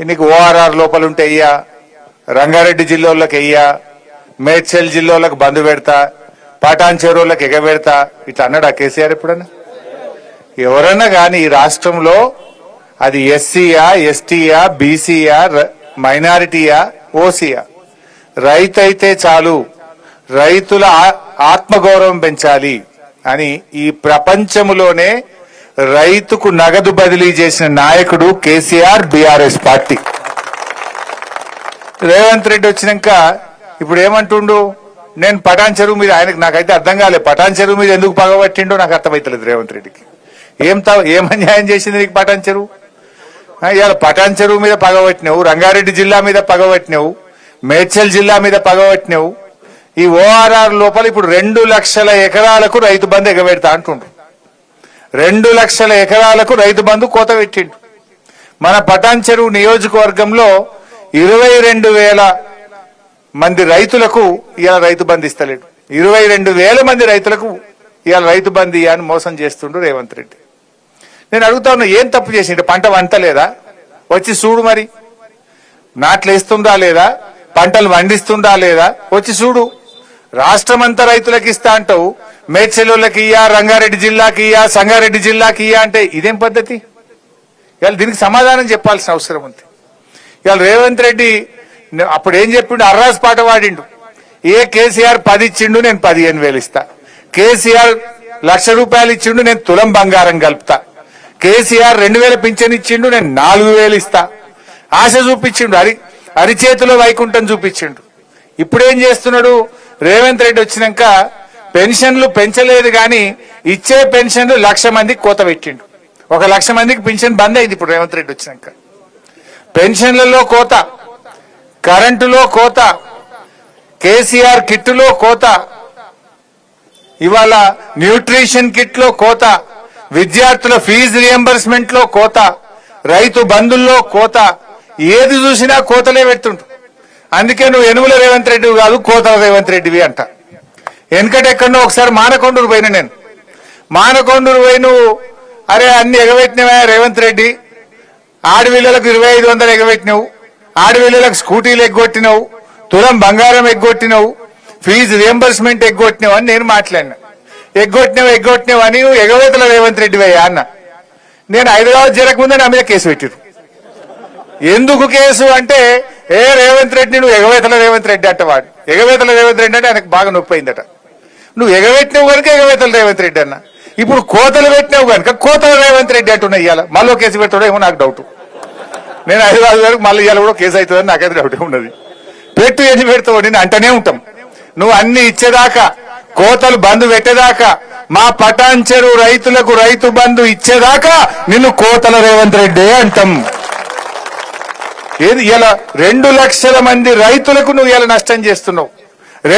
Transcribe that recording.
నీకు ఓఆర్ఆర్ లోపల ఉంటే అయ్యా, రంగారెడ్డి జిల్లాలకు అయ్యా, మేడ్చల్ జిల్లాలకు బంద్ పెడతా, పటాన్ చెరువులకు ఎగబెడతా ఇట్లా అన్నాడు ఆ కేసీఆర్ ఎప్పుడన్నా? ఎవరన్నా కానీ ఈ రాష్ట్రంలో అది ఎస్సీయా, ఎస్టీయా, బీసీయా, మైనారిటీయా, ఓసీయా, రైతు అయితే చాలు, రైతుల ఆత్మగౌరవం పెంచాలి అని ఈ ప్రపంచంలోనే రైతుకు నగదు బదిలీ చేసిన నాయకుడు కేసీఆర్, బీఆర్ఎస్ పార్టీ. రేవంత్ రెడ్డి వచ్చినాక ఇప్పుడు ఏమంటుండు, నేను పటాన్ చెరువు మీద, ఆయనకు నాకైతే అర్థం కాలేదు పటాన్ చెరువు మీద ఎందుకు పగబట్టిండో నాకు అర్థమైతలేదు రేవంత్ రెడ్డికి. ఏం అన్యాయం చేసింది నీకు పటాన్ చెరువు? ఇవాళ పటాన్ చెరువు మీద పగబట్టినావు, రంగారెడ్డి జిల్లా మీద పగబట్టినావు, మేడ్చల్ జిల్లా మీద పగబట్టినావు. ఈ ఓఆర్ఆర్ లోపల ఇప్పుడు 2 లక్షల ఎకరాలకు రైతు బంధు ఎగబెడతా అంటుండ్రు. 2 లక్షల ఎకరాలకు రైతు బంధు కోత పెట్టిండు. మన పటాన్ చెరువు నియోజకవర్గంలో 22,000 మంది రైతులకు ఇవాళ రైతు బంధు ఇస్తలేడు. 22,000 మంది రైతులకు ఇవాళ రైతు బంధు అని మోసం చేస్తుండ్రు రేవంత్ రెడ్డి. నేను అడుగుతా ఉన్నా, ఏం తప్పు చేసిండు? పంట వంటలేదా? వచ్చి చూడు, మరి నాట్లు వేస్తుందా లేదా, పంటలు వండిస్తుందా లేదా వచ్చి చూడు. రాష్ట్రం అంతా రైతులకు ఇస్తా అంటావు, మేడ్చల్లోకి ఇయ్యా, రంగారెడ్డి జిల్లాకి ఇయ్యా, సంగారెడ్డి జిల్లాకి ఇయ్యా అంటే ఇదేం పద్ధతి? ఇవాళ దీనికి సమాధానం చెప్పాల్సిన అవసరం ఉంది. ఇవాళ రేవంత్ రెడ్డి అప్పుడు ఏం చెప్పిండు? అర్రాస్ పాట వాడిండు. కేసీఆర్ 10 ఇచ్చిండు, నేను 15,000 ఇస్తా. కేసీఆర్ 1,00,000 రూపాయలు ఇచ్చిండు, నేను తులం బంగారం కలుపుతా. కేసీఆర్ 2,000 పింఛన్ ఇచ్చిండు, నేను 4,000 ఇస్తా. ఆశ చూపించిండు, అరిచేతిలో వైకుంఠం చూపించిండు. ఇప్పుడేం చేస్తున్నాడు రేవంత్ రెడ్డి? వచ్చినాక పెన్షన్లు పెంచలేదు గాని ఇచ్చే పెన్షన్లు 1,00,000 మందికి కోత పెట్టిండు. 1,00,000 మందికి పెన్షన్ బంద్ అయింది ఇప్పుడు రేవంత్ రెడ్డి వచ్చినాక. పెన్షన్లలో కోత, కరెంటులో కోత, కేసీఆర్ కిట్లో కోత, ఇవాళ న్యూట్రిషన్ కిట్ లో కోత, విద్యార్థుల ఫీజు రియంబర్స్మెంట్ లో కోత, రైతు బంధుల్లో కోత, ఏది చూసినా కోతలే పెడుతుంటు. అందుకే నువ్వు యనుమల రేవంత్ రెడ్డి కాదు, కోతల రేవంత్ రెడ్డివి అంట. వెనకటెక్కడో ఒకసారి మానకొండూరు పోయిన నేను. మానకొండూరు పోయి నువ్వు అరే అన్ని ఎగబెట్టినవా రేవంత్ రెడ్డి, ఆడపిల్లలకు 2,500 ఎగబెట్టినావు, ఆడపిల్లలకు స్కూటీలు ఎగ్గొట్టినావు, తులం బంగారం ఎగ్గొట్టినావు, ఫీజు రియంబర్స్మెంట్ ఎగ్గొట్టినావు అని నేను మాట్లాడినా. ఎగ్గొట్టినావు అని నువ్వు ఎగవేతల రేవంత్ రెడ్డి అయ్యా అన్న. నేను హైదరాబాద్ జరగకముందే నా మీద కేసు పెట్టిరు. ఎందుకు కేసు అంటే, రేవంత్ రెడ్డి నువ్వు ఎగవేతల రేవంత్ రెడ్డి అంటవాడు. ఎగవేతల రేవంత్ రెడ్డి అంటే ఆయనకు బాగా నొప్పి అయిందట. నువ్వు ఎగవేట్టినావు కనుక ఎగవేతల రేవంత్ రెడ్డి అన్న. ఇప్పుడు కోతలు పెట్టినావు కనుక కోతల రేవంత్ రెడ్డి అంటున్నా. ఇవాళ మళ్ళీ కేసు పెట్టాడో ఏమో నాకు డౌట్. నేను హైదరాబాద్ వరకు మళ్ళీ ఇవాళ కూడా కేసు అవుతుందని నాకైతే డౌట్ ఉన్నది. పెట్టు ఎన్ని పెడతావు నేను అంటనే ఉంటాం. నువ్వు అన్ని ఇచ్చేదాకా, కోతలు బంధు పెట్టేదాకా, మా పటాన్ చెరువు రైతులకు రైతు బంధు ఇచ్చేదాకా నిన్ను కోతల రేవంత్ రెడ్డి అంటాం. ఏది ఇలా 2 లక్షల మంది రైతులకు నువ్వు ఇలా నష్టం చేస్తున్నావు.